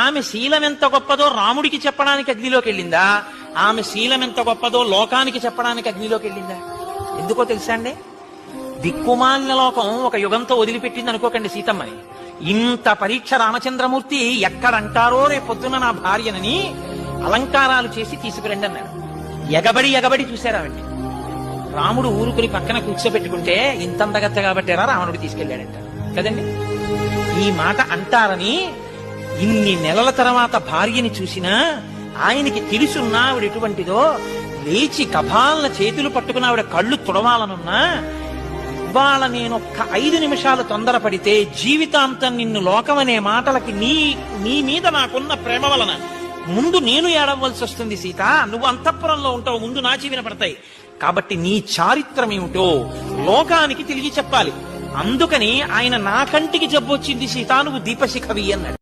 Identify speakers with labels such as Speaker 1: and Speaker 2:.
Speaker 1: ఆమె శీలం ఎంత గొప్పదో రాముడికి చెప్పడానికి అగ్నిలోకి వెళ్ళిందా, ఆమె శీలం ఎంత గొప్పదో లోకానికి చెప్పడానికి అగ్నిలోకి వెళ్ళిందా? ఎందుకో తెలుసా అండి? దిక్కుమాలిన లోకం ఒక యుగంతో వదిలిపెట్టింది అనుకోకండి సీతమ్మని. ఇంత పరీక్ష రామచంద్రమూర్తి ఎక్కడంటారో రేపొద్దున నా భార్యనని అలంకారాలు చేసి తీసుకురండి అన్నాడు. ఎగబడి చూశారు ఆవిడ్ని. రాముడు ఊరుకుని పక్కన కూర్చోబెట్టుకుంటే ఇంతంతగత్త కాబట్టేరా రావణుడు తీసుకెళ్లాడంట కదండి. ఈ మాట అంటారని ఇన్ని నెలల తర్వాత భార్యని చూసినా ఆయనకి తెలుసున్నా ఆవిడ ఎటువంటిదో, లేచి కపాలన చేతులు పట్టుకున్న ఆవిడ కళ్ళు తుడవాలనున్నా, ఇవాళ నేనొక్క 5 నిమిషాలు తొందరపడితే జీవితాంతం నిన్ను లోకమనే మాటలకి నీ మీద నాకున్న ప్రేమ వలన ముందు నేను ఏడవలసి వస్తుంది సీత, నువ్వు అంతఃపురంలో ఉంటావు, ముందు నా చెవిన పడతాయి. కాబట్టి నీ చారిత్రం ఏమిటో లోకానికి తిరిగి చెప్పాలి. అందుకని ఆయన నా కంటికి జబ్బొచ్చింది సీత, నువ్వు దీపశిఖవి అన్నాడు.